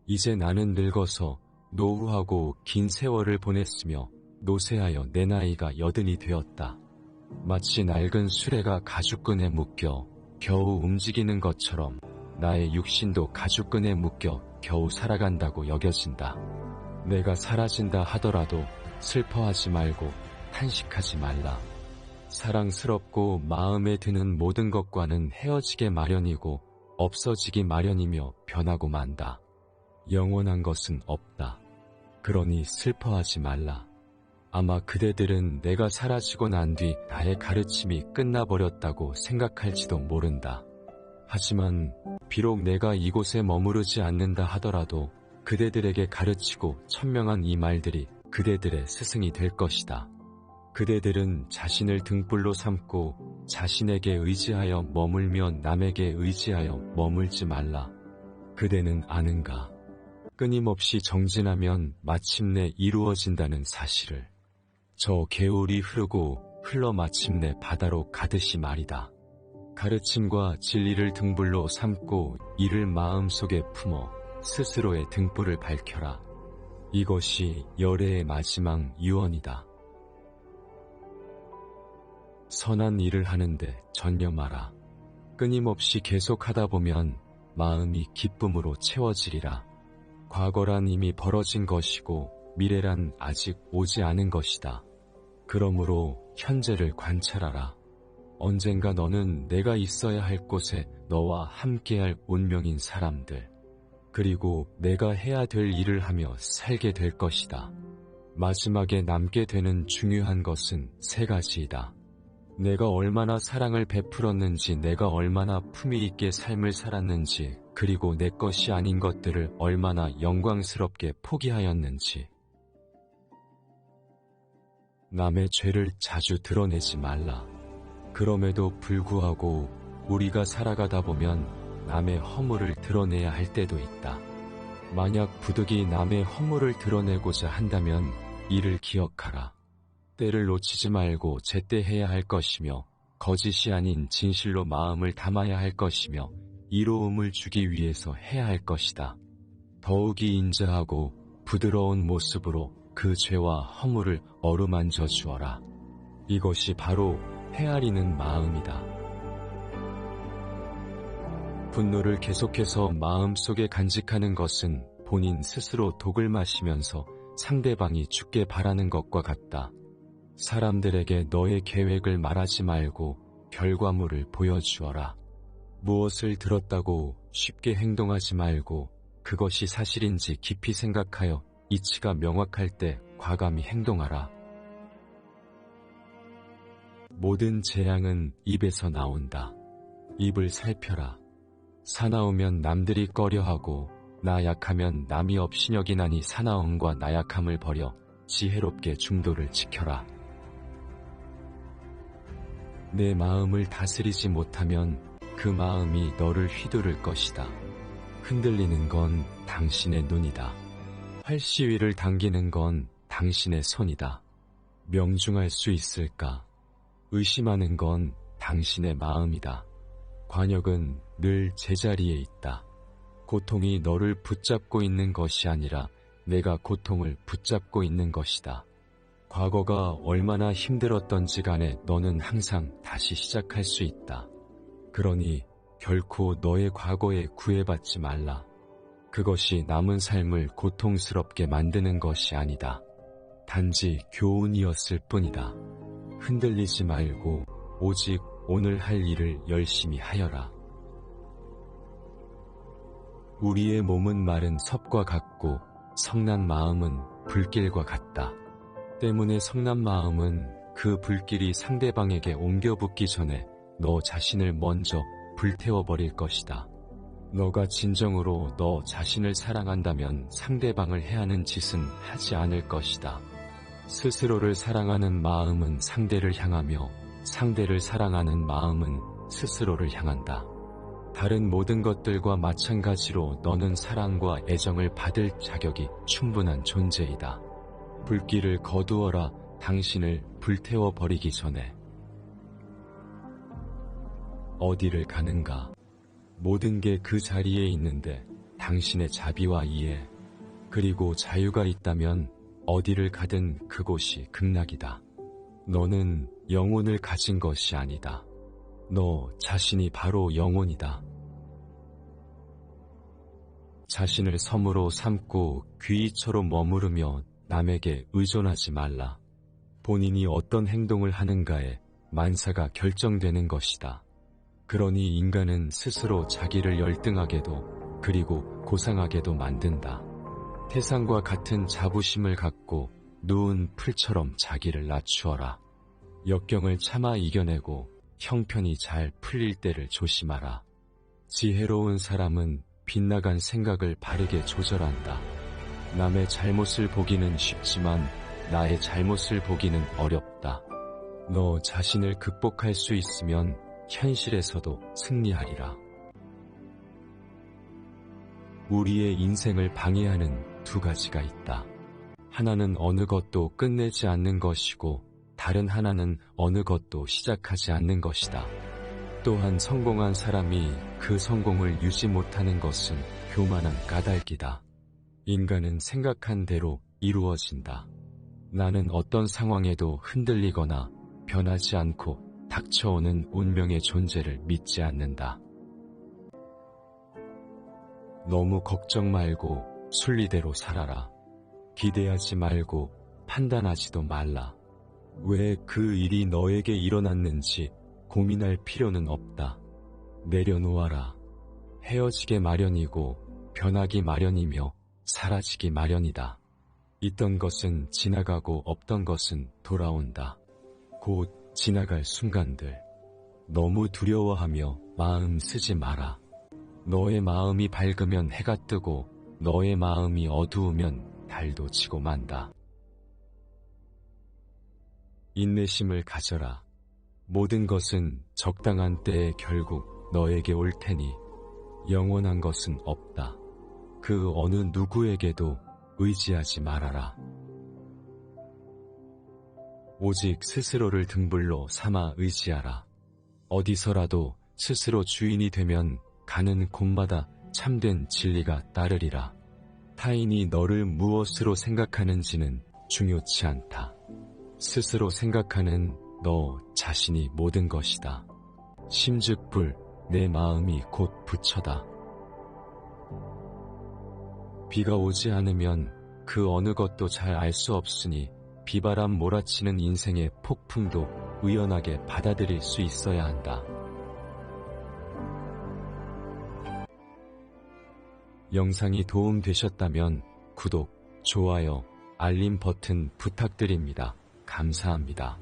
이제 나는 늙어서 노후하고 긴 세월을 보냈으며 노쇠하여 내 나이가 80이 되었다. 마치 낡은 수레가 가죽끈에 묶여 겨우 움직이는 것처럼 나의 육신도 가죽끈에 묶여 겨우 살아간다고 여겨진다. 내가 사라진다 하더라도 슬퍼하지 말고 탄식하지 말라. 사랑스럽고 마음에 드는 모든 것과는 헤어지게 마련이고 없어지기 마련이며 변하고 만다. 영원한 것은 없다. 그러니 슬퍼하지 말라. 아마 그대들은 내가 사라지고 난 뒤 나의 가르침이 끝나버렸다고 생각할지도 모른다. 하지만 비록 내가 이곳에 머무르지 않는다 하더라도 그대들에게 가르치고 천명한 이 말들이 그대들의 스승이 될 것이다. 그대들은 자신을 등불로 삼고 자신에게 의지하여 머물며 남에게 의지하여 머물지 말라. 그대는 아는가? 끊임없이 정진하면 마침내 이루어진다는 사실을. 저 개울이 흐르고 흘러 마침내 바다로 가듯이 말이다. 가르침과 진리를 등불로 삼고 이를 마음속에 품어 스스로의 등불을 밝혀라. 이것이 열애의 마지막 유언이다. 선한 일을 하는데 전념하라. 끊임없이 계속하다 보면 마음이 기쁨으로 채워지리라. 과거란 이미 벌어진 것이고 미래란 아직 오지 않은 것이다. 그러므로 현재를 관찰하라. 언젠가 너는 내가 있어야 할 곳에 너와 함께할 운명인 사람들, 그리고 내가 해야 될 일을 하며 살게 될 것이다. 마지막에 남게 되는 중요한 것은 3가지이다. 내가 얼마나 사랑을 베풀었는지, 내가 얼마나 품위 있게 삶을 살았는지, 그리고 내 것이 아닌 것들을 얼마나 영광스럽게 포기하였는지. 남의 죄를 자주 드러내지 말라. 그럼에도 불구하고 우리가 살아가다 보면 남의 허물을 드러내야 할 때도 있다. 만약 부득이 남의 허물을 드러내고자 한다면 이를 기억하라. 때를 놓치지 말고 제때 해야 할 것이며 거짓이 아닌 진실로 마음을 담아야 할 것이며 이로움을 주기 위해서 해야 할 것이다. 더욱이 인자하고 부드러운 모습으로 그 죄와 허물을 어루만져 주어라. 이것이 바로 헤아리는 마음이다. 분노를 계속해서 마음속에 간직하는 것은 본인 스스로 독을 마시면서 상대방이 죽게 바라는 것과 같다. 사람들에게 너의 계획을 말하지 말고 결과물을 보여주어라. 무엇을 들었다고 쉽게 행동하지 말고 그것이 사실인지 깊이 생각하여 이치가 명확할 때 과감히 행동하라. 모든 재앙은 입에서 나온다. 입을 살펴라. 사나우면 남들이 꺼려하고 나약하면 남이 업신여기나니 사나움과 나약함을 버려 지혜롭게 중도를 지켜라. 내 마음을 다스리지 못하면 그 마음이 너를 휘두를 것이다. 흔들리는 건 당신의 눈이다. 활시위를 당기는 건 당신의 손이다. 명중할 수 있을까? 의심하는 건 당신의 마음이다. 관역은 늘 제자리에 있다. 고통이 너를 붙잡고 있는 것이 아니라 내가 고통을 붙잡고 있는 것이다. 과거가 얼마나 힘들었던지 간에 너는 항상 다시 시작할 수 있다. 그러니 결코 너의 과거에 구애받지 말라. 그것이 남은 삶을 고통스럽게 만드는 것이 아니다. 단지 교훈이었을 뿐이다. 흔들리지 말고 오직 오늘 할 일을 열심히 하여라. 우리의 몸은 마른 섭과 같고 성난 마음은 불길과 같다. 때문에 성난 마음은 그 불길이 상대방에게 옮겨 붙기 전에 너 자신을 먼저 불태워버릴 것이다. 너가 진정으로 너 자신을 사랑한다면 상대방을 해하는 짓은 하지 않을 것이다. 스스로를 사랑하는 마음은 상대를 향하며 상대를 사랑하는 마음은 스스로를 향한다. 다른 모든 것들과 마찬가지로 너는 사랑과 애정을 받을 자격이 충분한 존재이다. 불길을 거두어라. 당신을 불태워버리기 전에. 어디를 가는가? 모든 게 그 자리에 있는데 당신의 자비와 이해, 그리고 자유가 있다면 어디를 가든 그곳이 극락이다. 너는 영혼을 가진 것이 아니다. 너 자신이 바로 영혼이다. 자신을 섬으로 삼고 귀처로 머무르며 남에게 의존하지 말라. 본인이 어떤 행동을 하는가에 만사가 결정되는 것이다. 그러니 인간은 스스로 자기를 열등하게도 그리고 고상하게도 만든다. 태산과 같은 자부심을 갖고 누운 풀처럼 자기를 낮추어라. 역경을 참아 이겨내고 형편이 잘 풀릴 때를 조심하라. 지혜로운 사람은 빗나간 생각을 바르게 조절한다. 남의 잘못을 보기는 쉽지만 나의 잘못을 보기는 어렵다. 너 자신을 극복할 수 있으면 현실에서도 승리하리라. 우리의 인생을 방해하는 두 가지가 있다. 하나는 어느 것도 끝내지 않는 것이고 다른 하나는 어느 것도 시작하지 않는 것이다. 또한 성공한 사람이 그 성공을 유지 못하는 것은 교만한 까닭이다. 인간은 생각한 대로 이루어진다. 나는 어떤 상황에도 흔들리거나 변하지 않고 닥쳐오는 운명의 존재를 믿지 않는다. 너무 걱정 말고 순리대로 살아라. 기대하지 말고 판단하지도 말라. 왜 그 일이 너에게 일어났는지 고민할 필요는 없다. 내려놓아라. 헤어지게 마련이고 변하기 마련이며 사라지기 마련이다. 있던 것은 지나가고 없던 것은 돌아온다. 곧 지나갈 순간들. 너무 두려워하며 마음 쓰지 마라. 너의 마음이 밝으면 해가 뜨고 너의 마음이 어두우면 달도 지고 만다. 인내심을 가져라. 모든 것은 적당한 때에 결국 너에게 올 테니 영원한 것은 없다. 그 어느 누구에게도 의지하지 말아라. 오직 스스로를 등불로 삼아 의지하라. 어디서라도 스스로 주인이 되면 가는 곳마다 참된 진리가 따르리라. 타인이 너를 무엇으로 생각하는지는 중요치 않다. 스스로 생각하는 너 자신이 모든 것이다. 심즉불 내 마음이 곧 부처다. 비가 오지 않으면 그 어느 것도 잘 알 수 없으니 비바람 몰아치는 인생의 폭풍도 의연하게 받아들일 수 있어야 한다. 영상이 도움되셨다면 구독, 좋아요, 알림 버튼 부탁드립니다. 감사합니다.